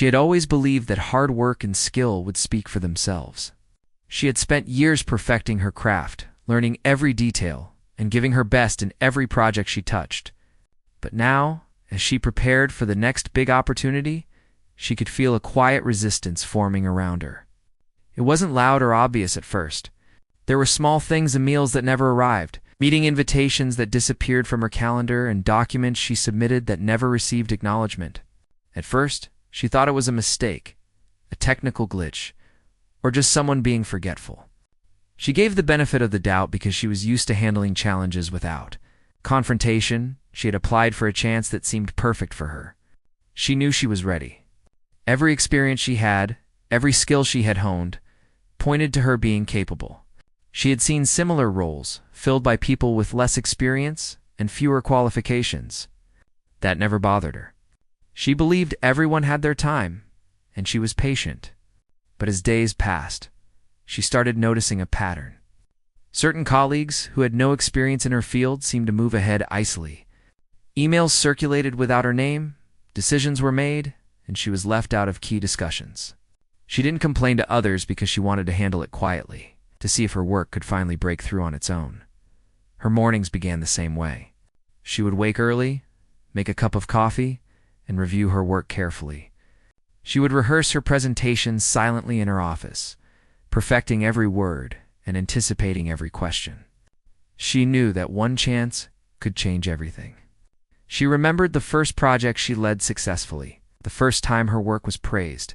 She had always believed that hard work and skill would speak for themselves. She had spent years perfecting her craft, learning every detail, and giving her best in every project she touched. But now, as she prepared for the next big opportunity, she could feel a quiet resistance forming around her. It wasn't loud or obvious at first. There were small things and meals that never arrived, meeting invitations that disappeared from her calendar, and documents she submitted that never received acknowledgement. At first, she thought it was a mistake, a technical glitch, or just someone being forgetful. She gave the benefit of the doubt because she was used to handling challenges without confrontation. She had applied for a chance that seemed perfect for her. She knew she was ready. Every experience she had, every skill she had honed, pointed to her being capable. She had seen similar roles, filled by people with less experience and fewer qualifications. That never bothered her. She believed everyone had their time, and she was patient. But as days passed, she started noticing a pattern. Certain colleagues who had no experience in her field seemed to move ahead icily. Emails circulated without her name, decisions were made, and she was left out of key discussions. She didn't complain to others because she wanted to handle it quietly, to see if her work could finally break through on its own. Her mornings began the same way. She would wake early, make a cup of coffee, and review her work carefully. She would rehearse her presentations silently in her office, perfecting every word and anticipating every question. She knew that one chance could change everything. She remembered the first project she led successfully, the first time her work was praised,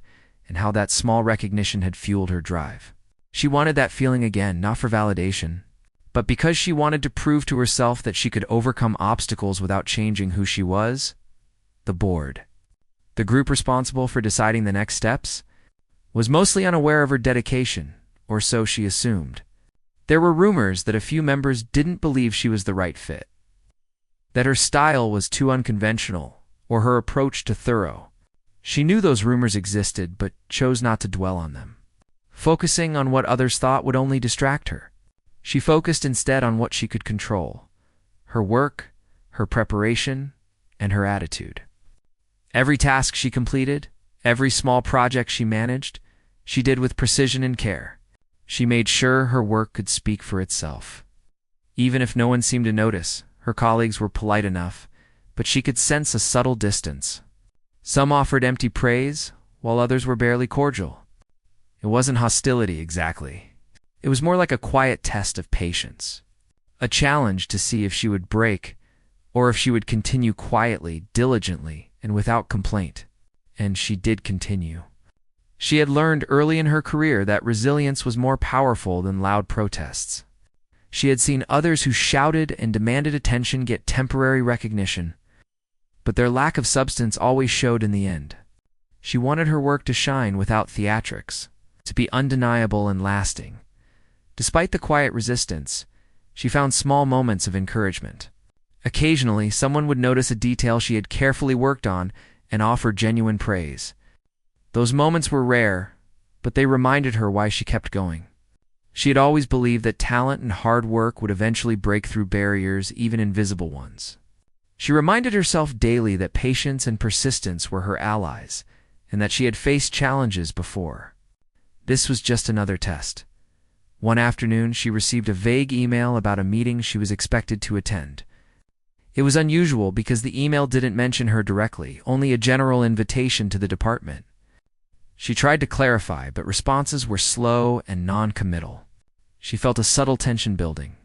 and how that small recognition had fueled her drive. She wanted that feeling again, not for validation, but because she wanted to prove to herself that she could overcome obstacles without changing who she was. The board, the group responsible for deciding the next steps, was mostly unaware of her dedication, or so she assumed. There were rumors that a few members didn't believe she was the right fit, that her style was too unconventional, or her approach too thorough. She knew those rumors existed, but chose not to dwell on them. Focusing on what others thought would only distract her. She focused instead on what she could control: her work, her preparation, and her attitude. Every task she completed, every small project she managed, she did with precision and care. She made sure her work could speak for itself. Even if no one seemed to notice, her colleagues were polite enough, but she could sense a subtle distance. Some offered empty praise, while others were barely cordial. It wasn't hostility exactly. It was more like a quiet test of patience, a challenge to see if she would break, or if she would continue quietly, diligently, and without complaint. And she did continue. She had learned early in her career that resilience was more powerful than loud protests. She had seen others who shouted and demanded attention get temporary recognition, but their lack of substance always showed in the end. She wanted her work to shine without theatrics, to be undeniable and lasting. Despite the quiet resistance, she found small moments of encouragement. Occasionally, someone would notice a detail she had carefully worked on and offer genuine praise. Those moments were rare, but they reminded her why she kept going. She had always believed that talent and hard work would eventually break through barriers, even invisible ones. She reminded herself daily that patience and persistence were her allies, and that she had faced challenges before. This was just another test. One afternoon, she received a vague email about a meeting she was expected to attend. It was unusual because the email didn't mention her directly, only a general invitation to the department. She tried to clarify, but responses were slow and non-committal. She felt a subtle tension building.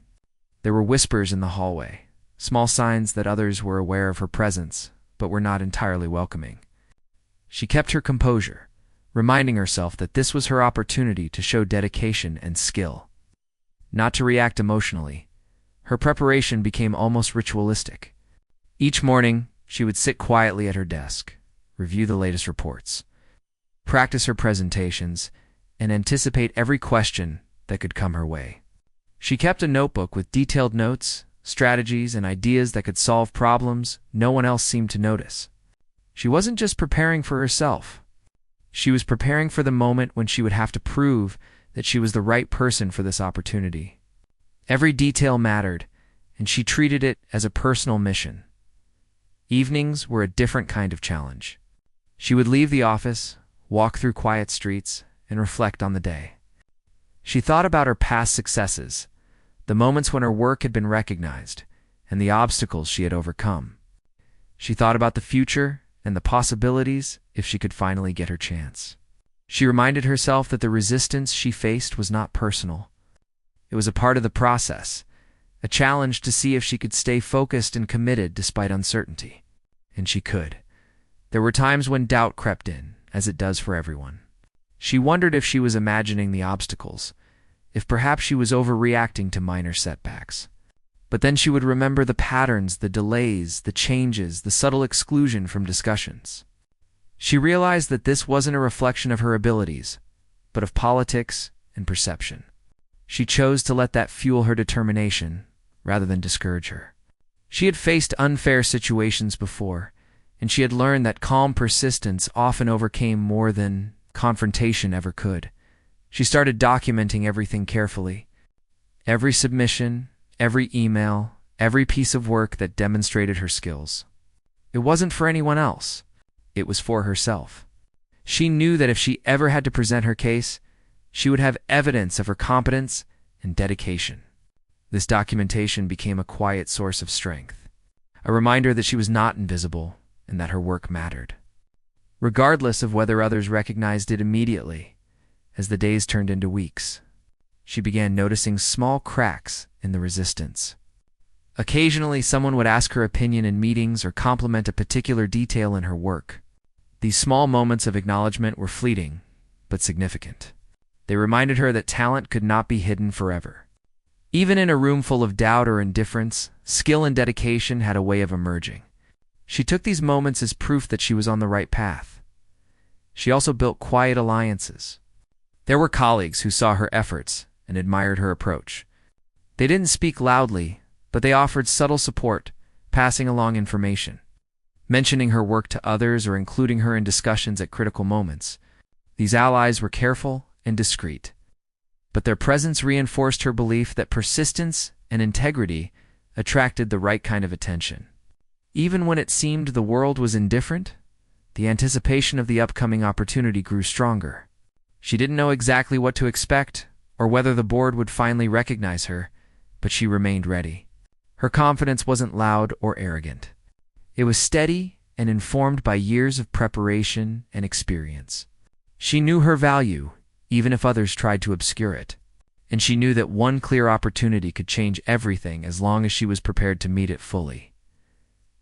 There were whispers in the hallway, small signs that others were aware of her presence, but were not entirely welcoming. She kept her composure, reminding herself that this was her opportunity to show dedication and skill. Not to react emotionally, her preparation became almost ritualistic. Each morning, she would sit quietly at her desk, review the latest reports, practice her presentations, and anticipate every question that could come her way. She kept a notebook with detailed notes, strategies, and ideas that could solve problems no one else seemed to notice. She wasn't just preparing for herself. She was preparing for the moment when she would have to prove that she was the right person for this opportunity. Every detail mattered, and she treated it as a personal mission. Evenings were a different kind of challenge. She would leave the office, walk through quiet streets, and reflect on the day. She thought about her past successes, the moments when her work had been recognized, and the obstacles she had overcome. She thought about the future and the possibilities if she could finally get her chance. She reminded herself that the resistance she faced was not personal. It was a part of the process, a challenge to see if she could stay focused and committed despite uncertainty. And she could. There were times when doubt crept in, as it does for everyone. She wondered if she was imagining the obstacles, if perhaps she was overreacting to minor setbacks. But then she would remember the patterns, the delays, the changes, the subtle exclusion from discussions. She realized that this wasn't a reflection of her abilities, but of politics and perception. She chose to let that fuel her determination, rather than discourage her. She had faced unfair situations before, and she had learned that calm persistence often overcame more than confrontation ever could. She started documenting everything carefully. Every submission, every email, every piece of work that demonstrated her skills. It wasn't for anyone else. It was for herself. She knew that if she ever had to present her case, she would have evidence of her competence and dedication. This documentation became a quiet source of strength, a reminder that she was not invisible and that her work mattered. Regardless of whether others recognized it immediately, as the days turned into weeks, she began noticing small cracks in the resistance. Occasionally, someone would ask her opinion in meetings or compliment a particular detail in her work. These small moments of acknowledgement were fleeting, but significant. They reminded her that talent could not be hidden forever. Even in a room full of doubt or indifference, skill and dedication had a way of emerging. She took these moments as proof that she was on the right path. She also built quiet alliances. There were colleagues who saw her efforts and admired her approach. They didn't speak loudly, but they offered subtle support, passing along information, mentioning her work to others or including her in discussions at critical moments. These allies were careful and discreet, but their presence reinforced her belief that persistence and integrity attracted the right kind of attention. Even when it seemed the world was indifferent, the anticipation of the upcoming opportunity grew stronger. She didn't know exactly what to expect or whether the board would finally recognize her, but she remained ready. Her confidence wasn't loud or arrogant. It was steady and informed by years of preparation and experience. She knew her value, even if others tried to obscure it. And she knew that one clear opportunity could change everything as long as she was prepared to meet it fully.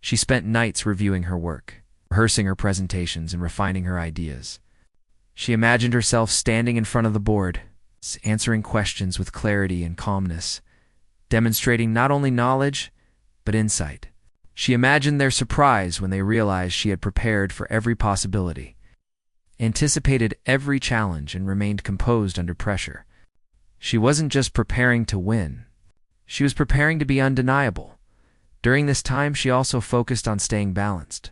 She spent nights reviewing her work, rehearsing her presentations, and refining her ideas. She imagined herself standing in front of the board, answering questions with clarity and calmness, demonstrating not only knowledge, but insight. She imagined their surprise when they realized she had prepared for every possibility, anticipated every challenge, and remained composed under pressure. She wasn't just preparing to win. She was preparing to be undeniable. During this time, she also focused on staying balanced.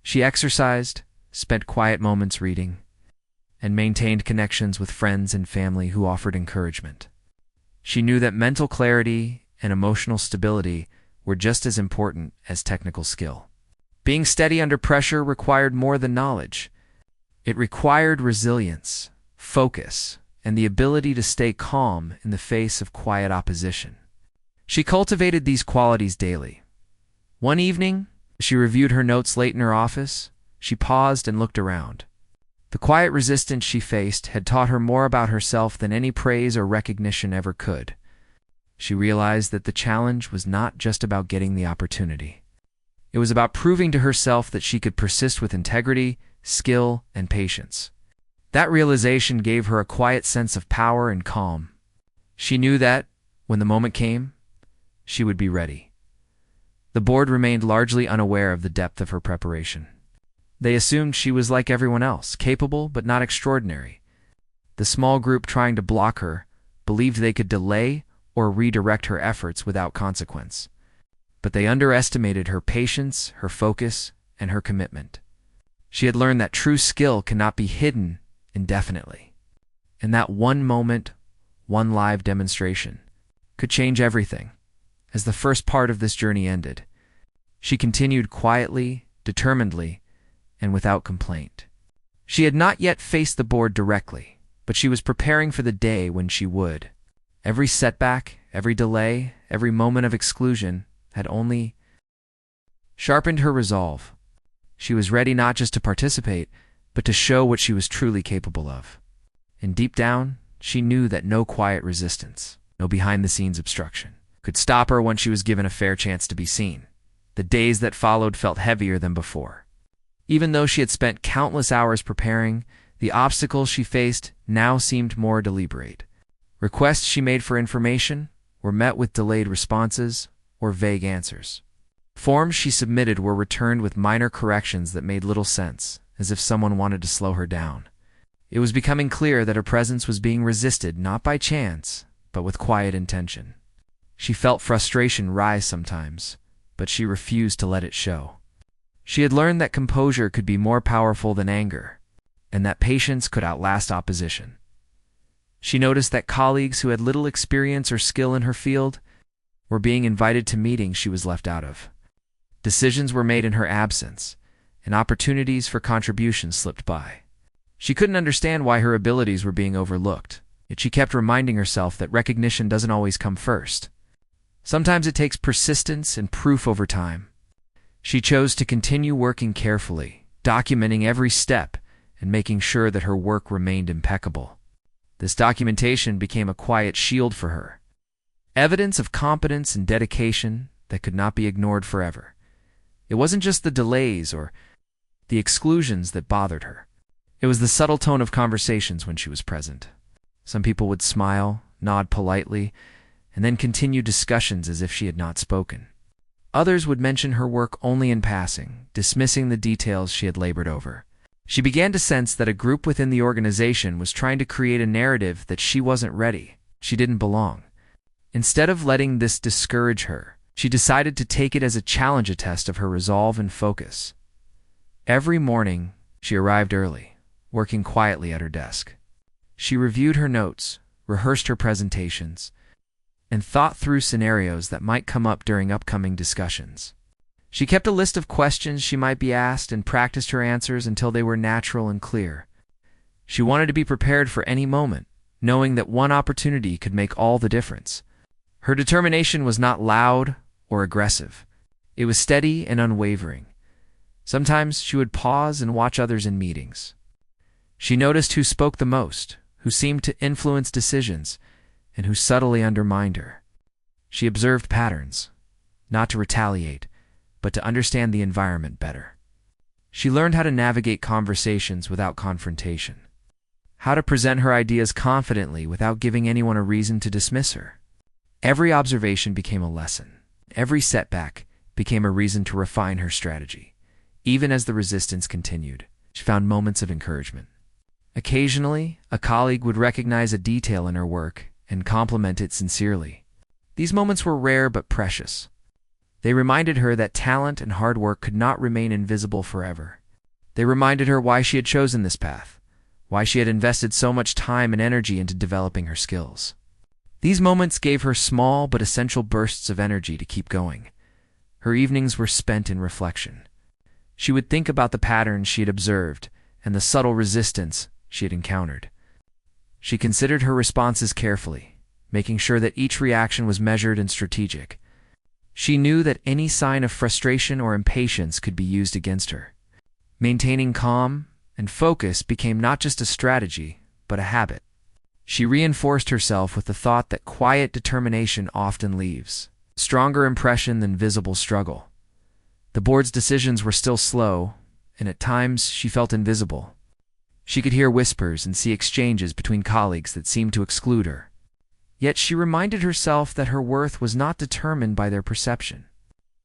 She exercised, spent quiet moments reading, and maintained connections with friends and family who offered encouragement. She knew that mental clarity and emotional stability were just as important as technical skill. Being steady under pressure required more than knowledge. It required resilience, focus, and the ability to stay calm in the face of quiet opposition. She cultivated these qualities daily. One evening, as she reviewed her notes late in her office, she paused and looked around. The quiet resistance she faced had taught her more about herself than any praise or recognition ever could. She realized that the challenge was not just about getting the opportunity. It was about proving to herself that she could persist with integrity, skill, and patience. That realization gave her a quiet sense of power and calm. She knew that, when the moment came, she would be ready. The board remained largely unaware of the depth of her preparation. They assumed she was like everyone else, capable but not extraordinary. The small group trying to block her believed they could delay or redirect her efforts without consequence. But they underestimated her patience, her focus, and her commitment. She had learned that true skill cannot be hidden indefinitely. And that one moment, one live demonstration, could change everything. As the first part of this journey ended, she continued quietly, determinedly, and without complaint. She had not yet faced the board directly, but she was preparing for the day when she would. Every setback, every delay, every moment of exclusion had only sharpened her resolve. She was ready not just to participate, but to show what she was truly capable of. And deep down, she knew that no quiet resistance, no behind-the-scenes obstruction, could stop her when she was given a fair chance to be seen. The days that followed felt heavier than before. Even though she had spent countless hours preparing, the obstacles she faced now seemed more deliberate. Requests she made for information were met with delayed responses or vague answers. Forms she submitted were returned with minor corrections that made little sense, as if someone wanted to slow her down. It was becoming clear that her presence was being resisted not by chance, but with quiet intention. She felt frustration rise sometimes, but she refused to let it show. She had learned that composure could be more powerful than anger, and that patience could outlast opposition. She noticed that colleagues who had little experience or skill in her field were being invited to meetings she was left out of. Decisions were made in her absence, and opportunities for contribution slipped by. She couldn't understand why her abilities were being overlooked, yet she kept reminding herself that recognition doesn't always come first. Sometimes it takes persistence and proof over time. She chose to continue working carefully, documenting every step and making sure that her work remained impeccable. This documentation became a quiet shield for her, evidence of competence and dedication that could not be ignored forever. It wasn't just the delays or the exclusions that bothered her. It was the subtle tone of conversations when she was present. Some people would smile, nod politely, and then continue discussions as if she had not spoken. Others would mention her work only in passing, dismissing the details she had labored over. She began to sense that a group within the organization was trying to create a narrative that she wasn't ready, she didn't belong. Instead of letting this discourage her, she decided to take it as a challenge, a test of her resolve and focus. Every morning, she arrived early, working quietly at her desk. She reviewed her notes, rehearsed her presentations, and thought through scenarios that might come up during upcoming discussions. She kept a list of questions she might be asked and practiced her answers until they were natural and clear. She wanted to be prepared for any moment, knowing that one opportunity could make all the difference. Her determination was not loud or aggressive. It was steady and unwavering. Sometimes she would pause and watch others in meetings. She noticed who spoke the most, who seemed to influence decisions, and who subtly undermined her. She observed patterns, not to retaliate, but to understand the environment better. She learned how to navigate conversations without confrontation, how to present her ideas confidently without giving anyone a reason to dismiss her. Every observation became a lesson. Every setback became a reason to refine her strategy. Even as the resistance continued, she found moments of encouragement. Occasionally, a colleague would recognize a detail in her work and compliment it sincerely. These moments were rare but precious. They reminded her that talent and hard work could not remain invisible forever. They reminded her why she had chosen this path, why she had invested so much time and energy into developing her skills. These moments gave her small but essential bursts of energy to keep going. Her evenings were spent in reflection. She would think about the patterns she had observed and the subtle resistance she had encountered. She considered her responses carefully, making sure that each reaction was measured and strategic. She knew that any sign of frustration or impatience could be used against her. Maintaining calm and focus became not just a strategy, but a habit. She reinforced herself with the thought that quiet determination often leaves a stronger impression than visible struggle. The board's decisions were still slow, and at times she felt invisible. She could hear whispers and see exchanges between colleagues that seemed to exclude her. Yet she reminded herself that her worth was not determined by their perception.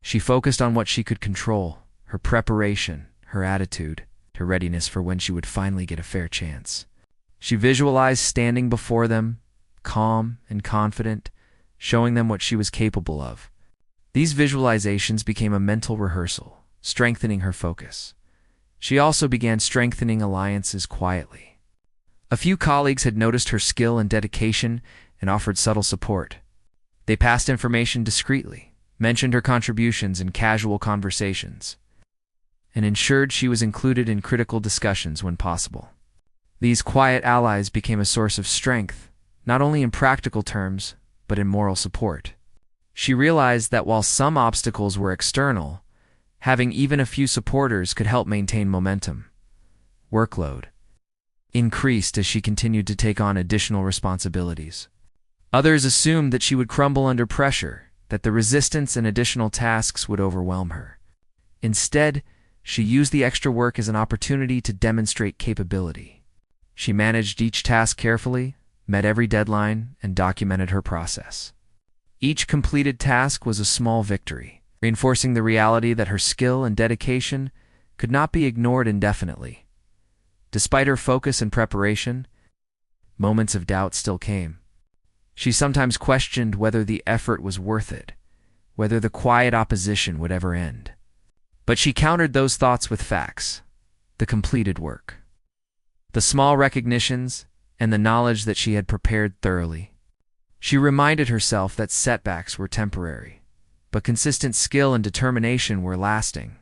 She focused on what she could control: her preparation, her attitude, her readiness for when she would finally get a fair chance. She visualized standing before them, calm and confident, showing them what she was capable of. These visualizations became a mental rehearsal, strengthening her focus. She also began strengthening alliances quietly. A few colleagues had noticed her skill and dedication and offered subtle support. They passed information discreetly, mentioned her contributions in casual conversations, and ensured she was included in critical discussions when possible. These quiet allies became a source of strength, not only in practical terms, but in moral support. She realized that while some obstacles were external, having even a few supporters could help maintain momentum. Workload increased as she continued to take on additional responsibilities. Others assumed that she would crumble under pressure, that the resistance and additional tasks would overwhelm her. Instead, she used the extra work as an opportunity to demonstrate capability. She managed each task carefully, met every deadline, and documented her process. Each completed task was a small victory, reinforcing the reality that her skill and dedication could not be ignored indefinitely. Despite her focus and preparation, moments of doubt still came. She sometimes questioned whether the effort was worth it, whether the quiet opposition would ever end. But she countered those thoughts with facts: the completed work, the small recognitions, and the knowledge that she had prepared thoroughly. She reminded herself that setbacks were temporary, but consistent skill and determination were lasting.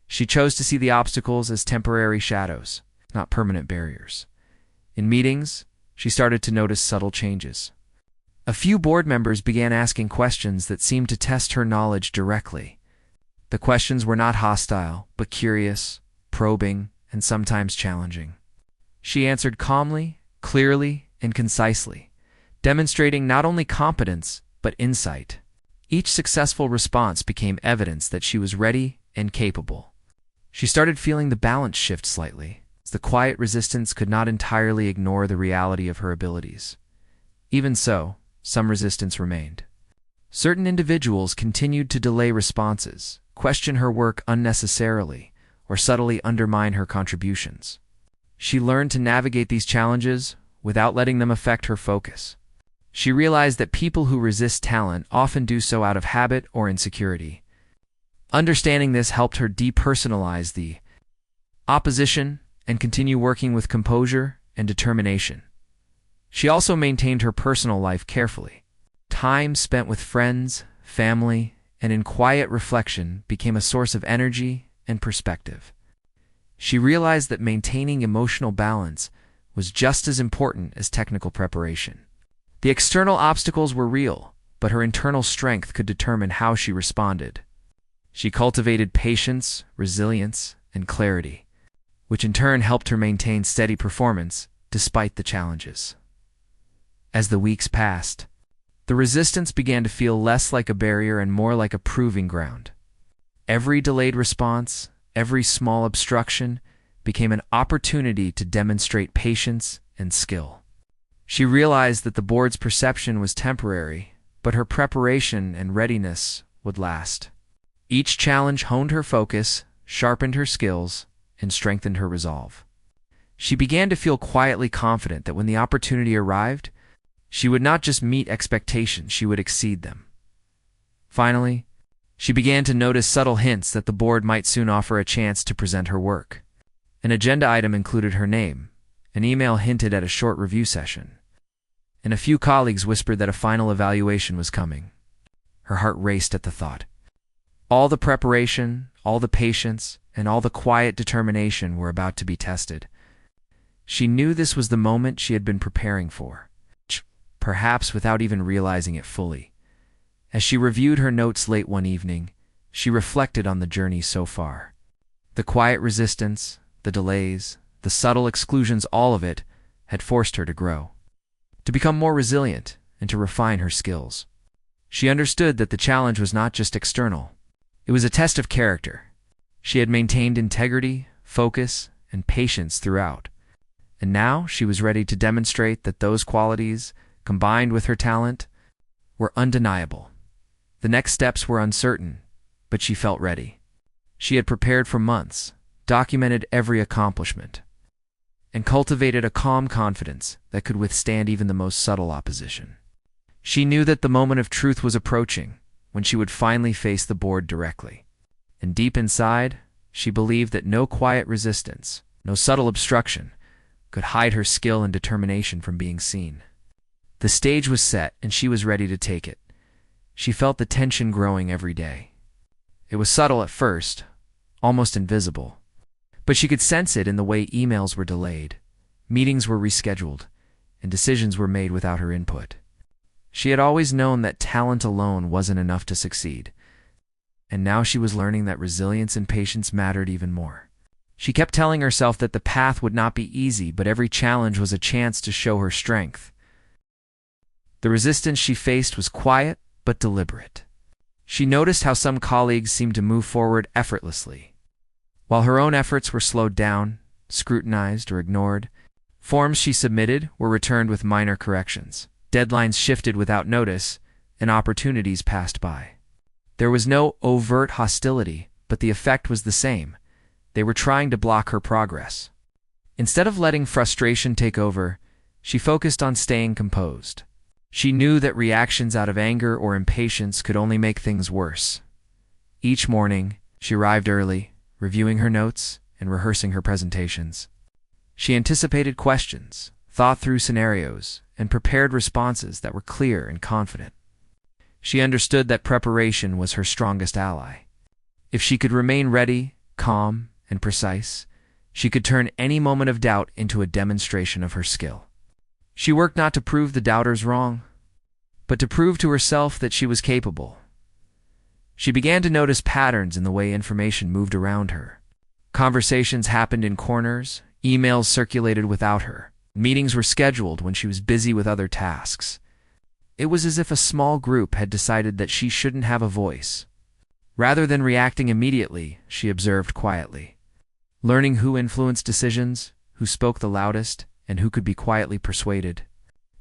She chose to see the obstacles as temporary shadows, not permanent barriers. In meetings, she started to notice subtle changes. A few board members began asking questions that seemed to test her knowledge directly. The questions were not hostile, but curious, probing, and sometimes challenging. She answered calmly, clearly, and concisely, demonstrating not only competence, but insight. Each successful response became evidence that she was ready and capable. She started feeling the balance shift slightly, as the quiet resistance could not entirely ignore the reality of her abilities. Even so, some resistance remained. Certain individuals continued to delay responses, question her work unnecessarily, or subtly undermine her contributions. She learned to navigate these challenges without letting them affect her focus. She realized that people who resist talent often do so out of habit or insecurity. Understanding this helped her depersonalize the opposition and continue working with composure and determination. She also maintained her personal life carefully. Time spent with friends, family, and in quiet reflection became a source of energy and perspective. She realized that maintaining emotional balance was just as important as technical preparation. The external obstacles were real, but her internal strength could determine how she responded. She cultivated patience, resilience, and clarity, which in turn helped her maintain steady performance despite the challenges. As the weeks passed, the resistance began to feel less like a barrier and more like a proving ground. Every delayed response, every small obstruction, became an opportunity to demonstrate patience and skill. She realized that the board's perception was temporary, but her preparation and readiness would last. Each challenge honed her focus, sharpened her skills, and strengthened her resolve. She began to feel quietly confident that when the opportunity arrived, she would not just meet expectations, she would exceed them. Finally, she began to notice subtle hints that the board might soon offer a chance to present her work. An agenda item included her name, an email hinted at a short review session, and a few colleagues whispered that a final evaluation was coming. Her heart raced at the thought. All the preparation, all the patience, and all the quiet determination were about to be tested. She knew this was the moment she had been preparing for, perhaps without even realizing it fully. As she reviewed her notes late one evening, she reflected on the journey so far. The quiet resistance, the delays, the subtle exclusions, all of it had forced her to grow, to become more resilient, and to refine her skills. She understood that the challenge was not just external. It was a test of character. She had maintained integrity, focus, and patience throughout, and now she was ready to demonstrate that those qualities, combined with her talent, were undeniable. The next steps were uncertain, but she felt ready. She had prepared for months, documented every accomplishment, and cultivated a calm confidence that could withstand even the most subtle opposition. She knew that the moment of truth was approaching, when she would finally face the board directly. And deep inside, she believed that no quiet resistance, no subtle obstruction, could hide her skill and determination from being seen. The stage was set, and she was ready to take it. She felt the tension growing every day. It was subtle at first, almost invisible, But she could sense it in the way emails were delayed, meetings were rescheduled, and decisions were made without her input. She had always known that talent alone wasn't enough to succeed, and now she was learning that resilience and patience mattered even more. She kept telling herself that the path would not be easy, but every challenge was a chance to show her strength. The resistance she faced was quiet but deliberate. She noticed how some colleagues seemed to move forward effortlessly, while her own efforts were slowed down, scrutinized, or ignored. Forms she submitted were returned with minor corrections. Deadlines shifted without notice, and opportunities passed by. There was no overt hostility, but the effect was the same. They were trying to block her progress. Instead of letting frustration take over, she focused on staying composed. She knew that reactions out of anger or impatience could only make things worse. Each morning, she arrived early, reviewing her notes and rehearsing her presentations. She anticipated questions, thought through scenarios, and prepared responses that were clear and confident. She understood that preparation was her strongest ally. If she could remain ready, calm, and precise, she could turn any moment of doubt into a demonstration of her skill. She worked not to prove the doubters wrong, but to prove to herself that she was capable. She began to notice patterns in the way information moved around her. Conversations happened in corners, emails circulated without her, meetings were scheduled when she was busy with other tasks. It was as if a small group had decided that she shouldn't have a voice. Rather than reacting immediately, she observed quietly, learning who influenced decisions, who spoke the loudest, and who could be quietly persuaded.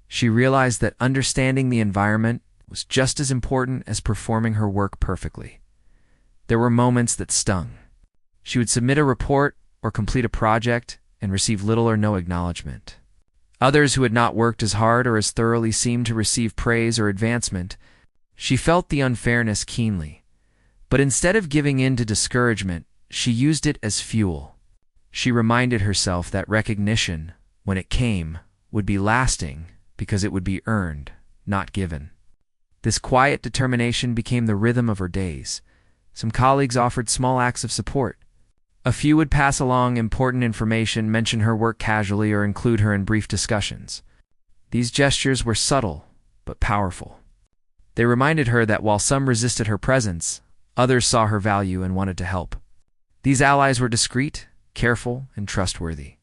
She realized that understanding the environment was just as important as performing her work perfectly. There were moments that stung. She would submit a report or complete a project and receive little or no acknowledgement. Others who had not worked as hard or as thoroughly seemed to receive praise or advancement. She felt the unfairness keenly, but instead of giving in to discouragement, she used it as fuel. She reminded herself that recognition, when it came, would be lasting because it would be earned, not given. This quiet determination became the rhythm of her days. Some colleagues offered small acts of support. A few would pass along important information, mention her work casually, or include her in brief discussions. These gestures were subtle, but powerful. They reminded her that while some resisted her presence, others saw her value and wanted to help. These allies were discreet, careful, and trustworthy.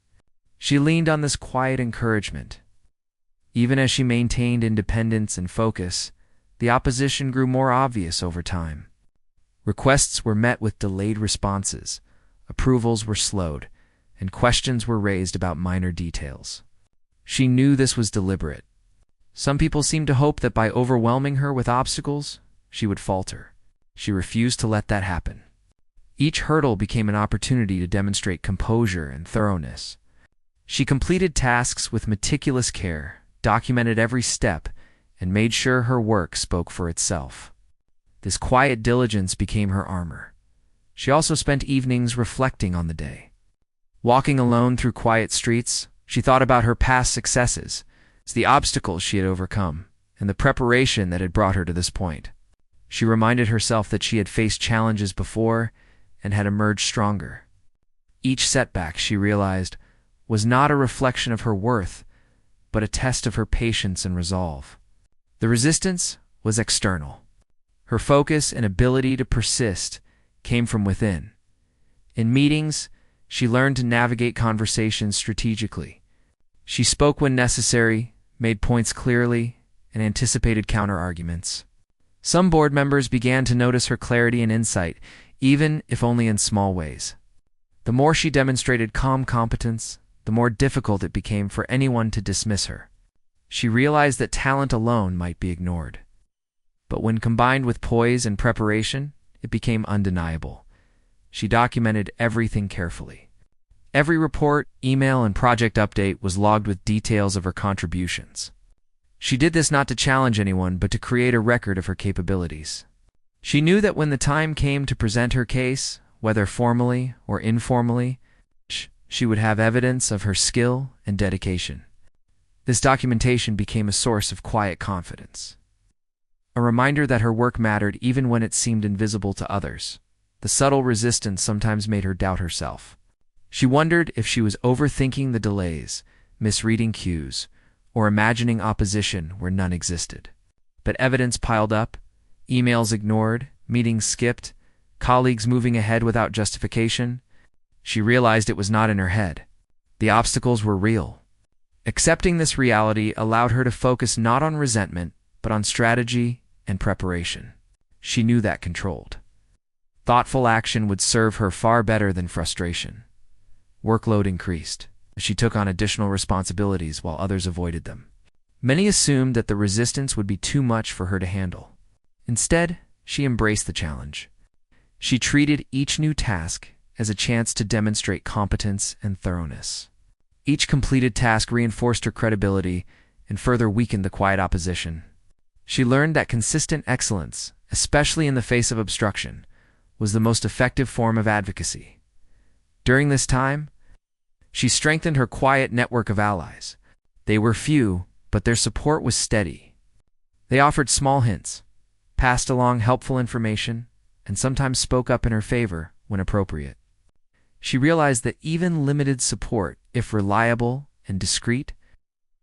She leaned on this quiet encouragement. Even as she maintained independence and focus, the opposition grew more obvious over time. Requests were met with delayed responses, approvals were slowed, and questions were raised about minor details. She knew this was deliberate. Some people seemed to hope that by overwhelming her with obstacles, she would falter. She refused to let that happen. Each hurdle became an opportunity to demonstrate composure and thoroughness. She completed tasks with meticulous care, documented every step, and made sure her work spoke for itself. This quiet diligence became her armor. She also spent evenings reflecting on the day. Walking alone through quiet streets, she thought about her past successes, the obstacles she had overcome, and the preparation that had brought her to this point. She reminded herself that she had faced challenges before and had emerged stronger. Each setback, she realized, was not a reflection of her worth, but a test of her patience and resolve. The resistance was external. Her focus and ability to persist came from within. In meetings, she learned to navigate conversations strategically. She spoke when necessary, made points clearly, and anticipated counter-arguments. Some board members began to notice her clarity and insight, even if only in small ways. The more she demonstrated calm competence, the more difficult it became for anyone to dismiss her. She realized that talent alone might be ignored. But when combined with poise and preparation, it became undeniable. She documented everything carefully. Every report, email, and project update was logged with details of her contributions. She did this not to challenge anyone, but to create a record of her capabilities. She knew that when the time came to present her case, whether formally or informally, she would have evidence of her skill and dedication. This documentation became a source of quiet confidence. A reminder that her work mattered even when it seemed invisible to others. The subtle resistance sometimes made her doubt herself. She wondered if she was overthinking the delays, misreading cues, or imagining opposition where none existed. But evidence piled up, emails ignored, meetings skipped, colleagues moving ahead without justification. She realized it was not in her head. The obstacles were real. Accepting this reality allowed her to focus not on resentment, but on strategy and preparation. She knew that controlled. Thoughtful action would serve her far better than frustration. Workload increased. She took on additional responsibilities while others avoided them. Many assumed that the resistance would be too much for her to handle. Instead, she embraced the challenge. She treated each new task as a chance to demonstrate competence and thoroughness. Each completed task reinforced her credibility and further weakened the quiet opposition. She learned that consistent excellence, especially in the face of obstruction, was the most effective form of advocacy. During this time, she strengthened her quiet network of allies. They were few, but their support was steady. They offered small hints, passed along helpful information, and sometimes spoke up in her favor when appropriate. She realized that even limited support, if reliable and discreet,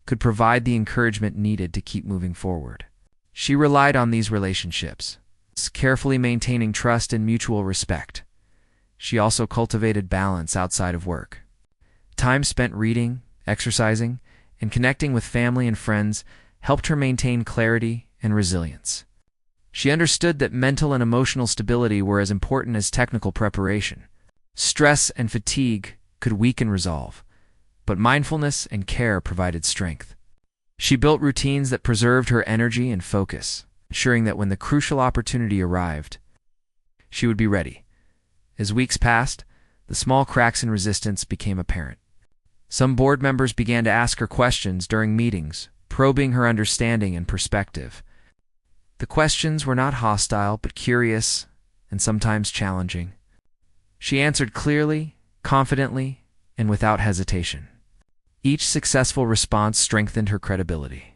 could provide the encouragement needed to keep moving forward. She relied on these relationships, carefully maintaining trust and mutual respect. She also cultivated balance outside of work. Time spent reading, exercising, and connecting with family and friends helped her maintain clarity and resilience. She understood that mental and emotional stability were as important as technical preparation. Stress and fatigue could weaken resolve, but mindfulness and care provided strength. She built routines that preserved her energy and focus, ensuring that when the crucial opportunity arrived, she would be ready. As weeks passed, the small cracks in resistance became apparent. Some board members began to ask her questions during meetings, probing her understanding and perspective. The questions were not hostile, but curious and sometimes challenging. She answered clearly, confidently, and without hesitation. Each successful response strengthened her credibility,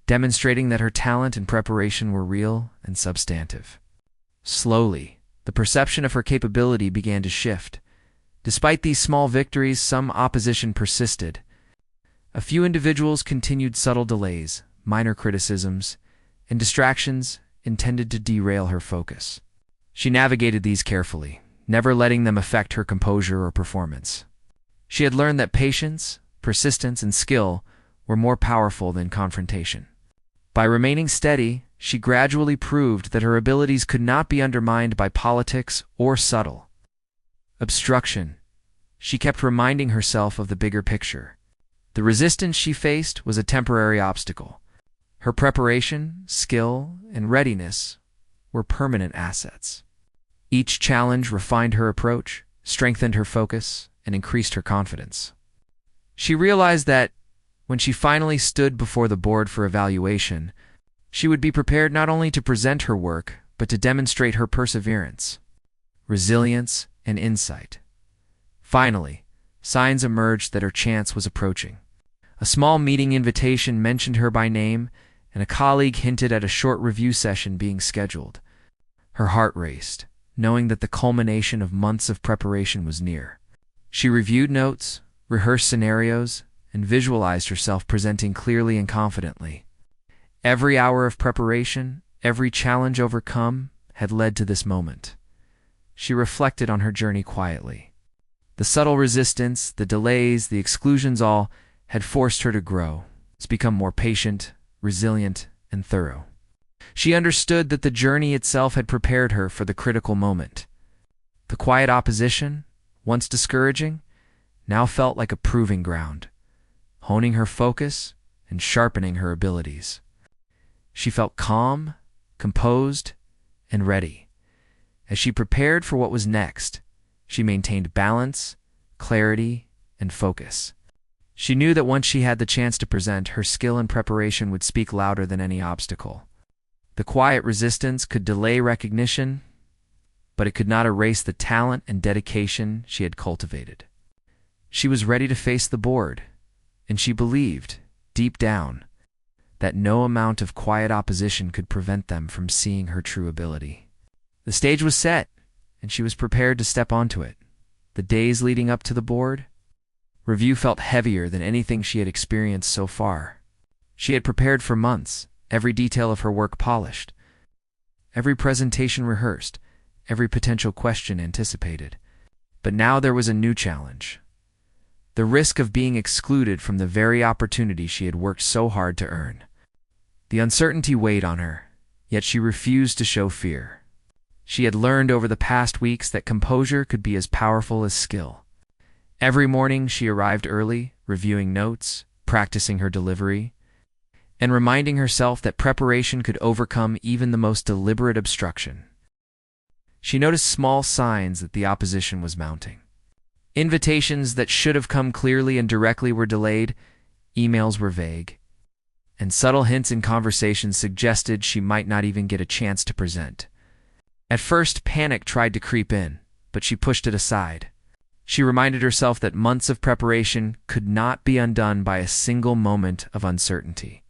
demonstrating that her talent and preparation were real and substantive. Slowly, the perception of her capability began to shift. Despite these small victories, some opposition persisted. A few individuals continued subtle delays, minor criticisms, and distractions intended to derail her focus. She navigated these carefully, never letting them affect her composure or performance. She had learned that patience, persistence, and skill were more powerful than confrontation. By remaining steady, she gradually proved that her abilities could not be undermined by politics or subtle obstruction. She kept reminding herself of the bigger picture. The resistance she faced was a temporary obstacle. Her preparation, skill, and readiness were permanent assets. Each challenge refined her approach, strengthened her focus, and increased her confidence. She realized that when she finally stood before the board for evaluation, she would be prepared not only to present her work, but to demonstrate her perseverance, resilience, and insight. Finally, signs emerged that her chance was approaching. A small meeting invitation mentioned her by name, and a colleague hinted at a short review session being scheduled. Her heart raced, knowing that the culmination of months of preparation was near. She reviewed notes, rehearsed scenarios, and visualized herself presenting clearly and confidently. Every hour of preparation, every challenge overcome, had led to this moment. She reflected on her journey quietly. The subtle resistance, the delays, the exclusions all had forced her to grow, to become more patient, resilient, and thorough. She understood that the journey itself had prepared her for the critical moment. The quiet opposition, once discouraging, now felt like a proving ground, honing her focus and sharpening her abilities. She felt calm, composed, and ready. As she prepared for what was next, she maintained balance, clarity, and focus. She knew that once she had the chance to present, her skill and preparation would speak louder than any obstacle. The quiet resistance could delay recognition, but it could not erase the talent and dedication she had cultivated. She was ready to face the board, and she believed, deep down, that no amount of quiet opposition could prevent them from seeing her true ability. The stage was set, and she was prepared to step onto it. The days leading up to the board review felt heavier than anything she had experienced so far. She had prepared for months, every detail of her work polished, every presentation rehearsed, every potential question anticipated. But now there was a new challenge: the risk of being excluded from the very opportunity she had worked so hard to earn. The uncertainty weighed on her, yet she refused to show fear. She had learned over the past weeks that composure could be as powerful as skill. Every morning she arrived early, reviewing notes, practicing her delivery, and reminding herself that preparation could overcome even the most deliberate obstruction. She noticed small signs that the opposition was mounting. Invitations that should have come clearly and directly were delayed, emails were vague, and subtle hints in conversations suggested she might not even get a chance to present. At first, panic tried to creep in, but she pushed it aside. She reminded herself that months of preparation could not be undone by a single moment of uncertainty.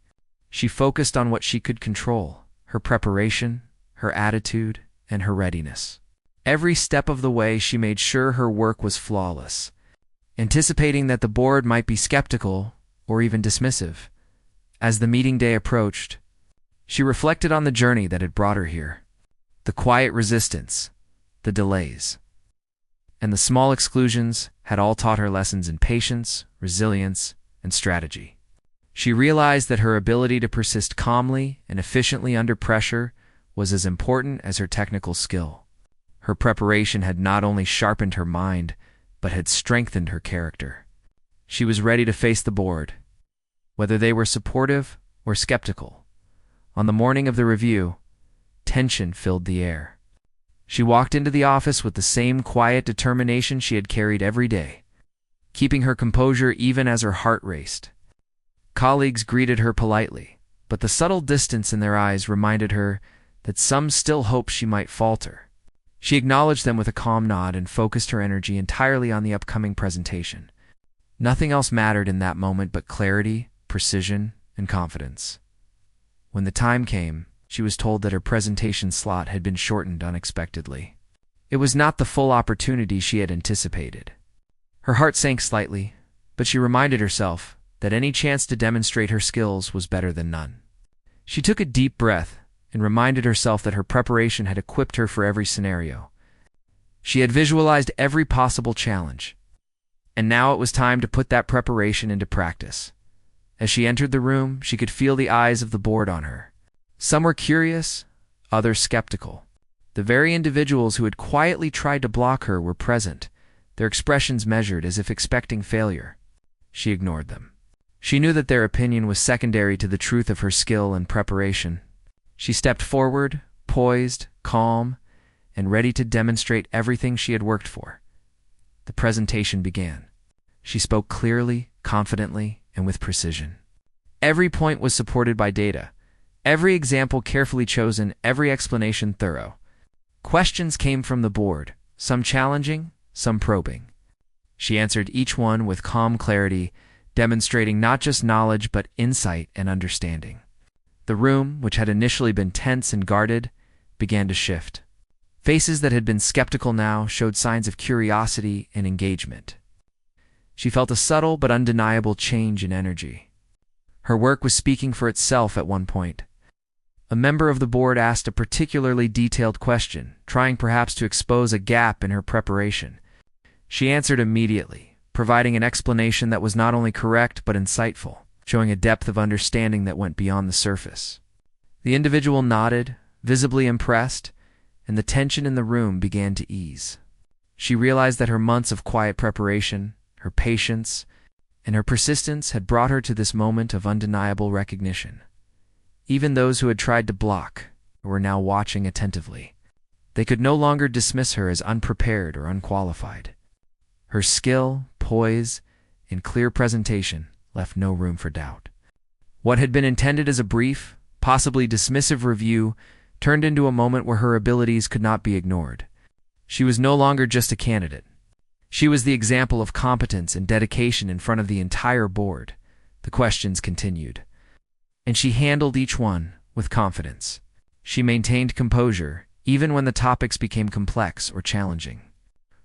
She focused on what she could control: her preparation, her attitude, and her readiness. Every step of the way she made sure her work was flawless, anticipating that the board might be skeptical or even dismissive. As the meeting day approached, she reflected on the journey that had brought her here. The quiet resistance, the delays, and the small exclusions had all taught her lessons in patience, resilience, and strategy. She realized that her ability to persist calmly and efficiently under pressure was as important as her technical skill. Her preparation had not only sharpened her mind, but had strengthened her character. She was ready to face the board, whether they were supportive or skeptical. On the morning of the review, tension filled the air. She walked into the office with the same quiet determination she had carried every day, keeping her composure even as her heart raced. Colleagues greeted her politely, but the subtle distance in their eyes reminded her that some still hoped she might falter. She acknowledged them with a calm nod and focused her energy entirely on the upcoming presentation. Nothing else mattered in that moment but clarity, precision, and confidence. When the time came, she was told that her presentation slot had been shortened unexpectedly. It was not the full opportunity she had anticipated. Her heart sank slightly, but she reminded herself that any chance to demonstrate her skills was better than none. She took a deep breath and reminded herself that her preparation had equipped her for every scenario. She had visualized every possible challenge, and now it was time to put that preparation into practice. As she entered the room, she could feel the eyes of the board on her. Some were curious, others skeptical. The very individuals who had quietly tried to block her were present, their expressions measured as if expecting failure. She ignored them. She knew that their opinion was secondary to the truth of her skill and preparation. She stepped forward, poised, calm, and ready to demonstrate everything she had worked for. The presentation began. She spoke clearly, confidently, and with precision. Every point was supported by data, every example carefully chosen, every explanation thorough. Questions came from the board, some challenging, some probing. She answered each one with calm clarity, demonstrating not just knowledge but insight and understanding. The room, which had initially been tense and guarded, began to shift. Faces that had been skeptical now showed signs of curiosity and engagement. She felt a subtle but undeniable change in energy. Her work was speaking for itself at one point. A member of the board asked a particularly detailed question, trying perhaps to expose a gap in her preparation. She answered immediately, providing an explanation that was not only correct but insightful, showing a depth of understanding that went beyond the surface. The individual nodded, visibly impressed, and the tension in the room began to ease. She realized that her months of quiet preparation, her patience, and her persistence had brought her to this moment of undeniable recognition. Even those who had tried to block were now watching attentively. They could no longer dismiss her as unprepared or unqualified. Her skill, poise, and clear presentation left no room for doubt. What had been intended as a brief, possibly dismissive review turned into a moment where her abilities could not be ignored. She was no longer just a candidate. She was the example of competence and dedication in front of the entire board. The questions continued, and she handled each one with confidence. She maintained composure, even when the topics became complex or challenging.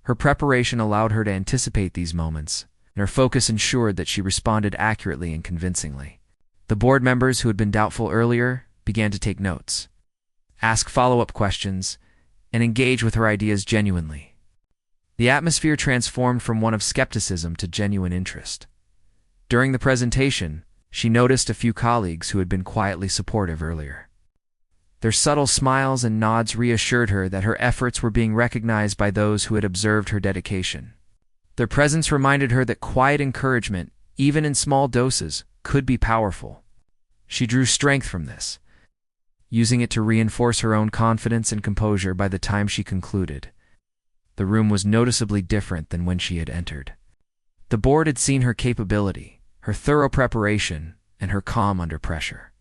Her preparation allowed her to anticipate these moments, and her focus ensured that she responded accurately and convincingly. The board members who had been doubtful earlier began to take notes, ask follow-up questions, and engage with her ideas genuinely. The atmosphere transformed from one of skepticism to genuine interest. During the presentation, she noticed a few colleagues who had been quietly supportive earlier. Their subtle smiles and nods reassured her that her efforts were being recognized by those who had observed her dedication. Their presence reminded her that quiet encouragement, even in small doses, could be powerful. She drew strength from this, using it to reinforce her own confidence and composure. By the time she concluded, the room was noticeably different than when she had entered. The board had seen her capability, her thorough preparation, and her calm under pressure.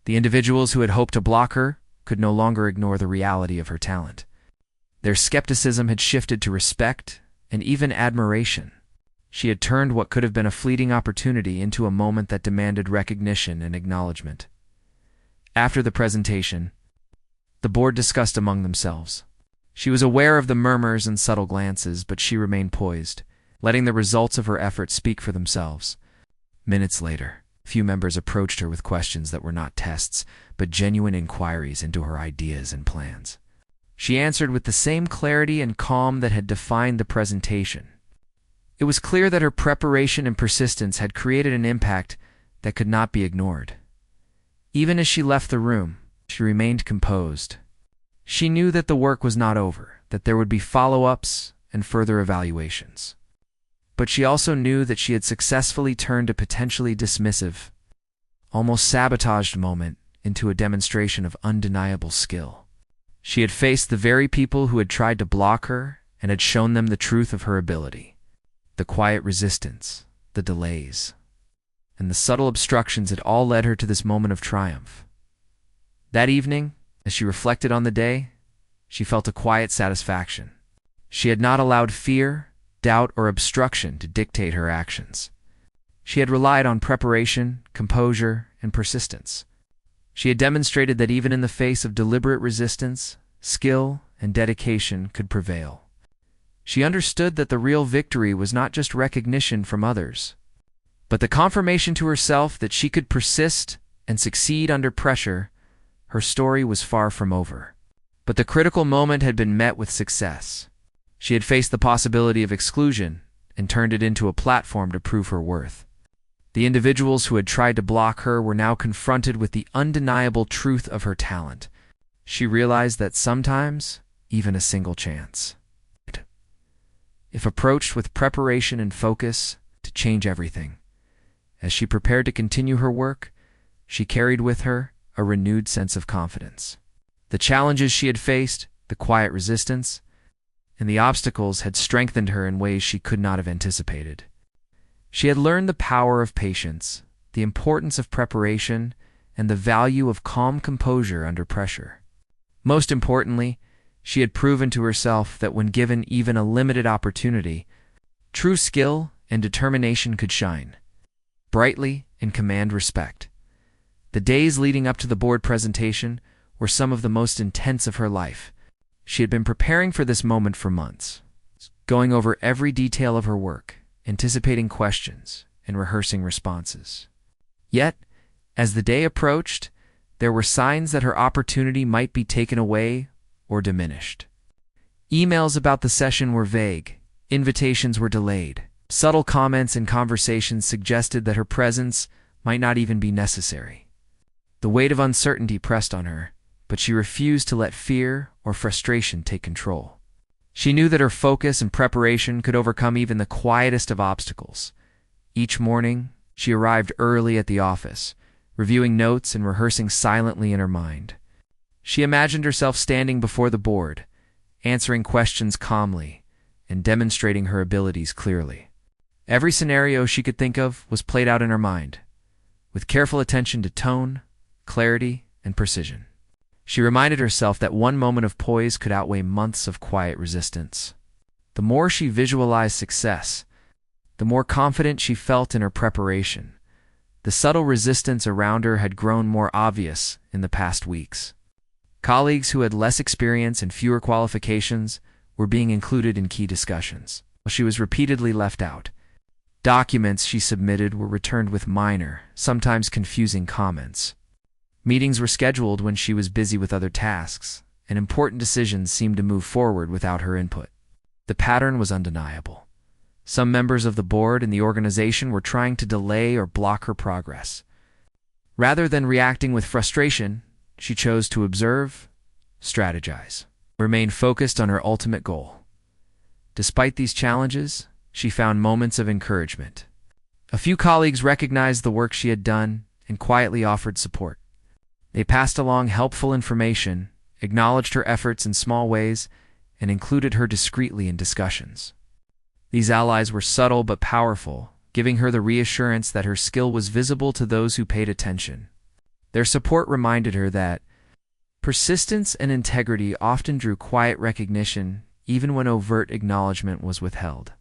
The individuals who had hoped to block her could no longer ignore the reality of her talent. Their skepticism had shifted to respect and even admiration. She had turned what could have been a fleeting opportunity into a moment that demanded recognition and acknowledgement. After the presentation, the board discussed among themselves. She was aware of the murmurs and subtle glances, but she remained poised, letting the results of her efforts speak for themselves. Minutes later, a few members approached her with questions that were not tests, but genuine inquiries into her ideas and plans. She answered with the same clarity and calm that had defined the presentation. It was clear that her preparation and persistence had created an impact that could not be ignored. Even as she left the room, she remained composed. She knew that the work was not over, that there would be follow-ups and further evaluations. But she also knew that she had successfully turned a potentially dismissive, almost sabotaged moment into a demonstration of undeniable skill. She had faced the very people who had tried to block her and had shown them the truth of her ability. The quiet resistance, the delays, and the subtle obstructions had all led her to this moment of triumph. That evening, as she reflected on the day, she felt a quiet satisfaction. She had not allowed fear, doubt, or obstruction to dictate her actions. She had relied on preparation, composure, and persistence. She had demonstrated that even in the face of deliberate resistance, skill and dedication could prevail. She understood that the real victory was not just recognition from others, but the confirmation to herself that she could persist and succeed under pressure. Her story was far from over. But the critical moment had been met with success. She had faced the possibility of exclusion and turned it into a platform to prove her worth. The individuals who had tried to block her were now confronted with the undeniable truth of her talent. She realized that sometimes, even a single chance, if approached with preparation and focus, to change everything. As she prepared to continue her work, she carried with her a renewed sense of confidence. The challenges she had faced, the quiet resistance, and the obstacles had strengthened her in ways she could not have anticipated. She had learned the power of patience, the importance of preparation, and the value of calm composure under pressure. Most importantly, she had proven to herself that when given even a limited opportunity, true skill and determination could shine brightly and command respect. The days leading up to the board presentation were some of the most intense of her life. She had been preparing for this moment for months, going over every detail of her work, anticipating questions, and rehearsing responses. Yet, as the day approached, there were signs that her opportunity might be taken away or diminished. Emails about the session were vague, invitations were delayed. Subtle comments and conversations suggested that her presence might not even be necessary. The weight of uncertainty pressed on her, but she refused to let fear or frustration take control. She knew that her focus and preparation could overcome even the quietest of obstacles. Each morning, she arrived early at the office, reviewing notes and rehearsing silently in her mind. She imagined herself standing before the board, answering questions calmly, and demonstrating her abilities clearly. Every scenario she could think of was played out in her mind, with careful attention to tone, clarity, and precision. She reminded herself that one moment of poise could outweigh months of quiet resistance. The more she visualized success, the more confident she felt in her preparation. The subtle resistance around her had grown more obvious in the past weeks. Colleagues who had less experience and fewer qualifications were being included in key discussions, while she was repeatedly left out. Documents she submitted were returned with minor, sometimes confusing comments. Meetings were scheduled when she was busy with other tasks, and important decisions seemed to move forward without her input. The pattern was undeniable. Some members of the board and the organization were trying to delay or block her progress. Rather than reacting with frustration, she chose to observe, strategize, remain focused on her ultimate goal. Despite these challenges, she found moments of encouragement. A few colleagues recognized the work she had done and quietly offered support. They passed along helpful information, acknowledged her efforts in small ways, and included her discreetly in discussions. These allies were subtle but powerful, giving her the reassurance that her skill was visible to those who paid attention. Their support reminded her that persistence and integrity often drew quiet recognition even when overt acknowledgement was withheld.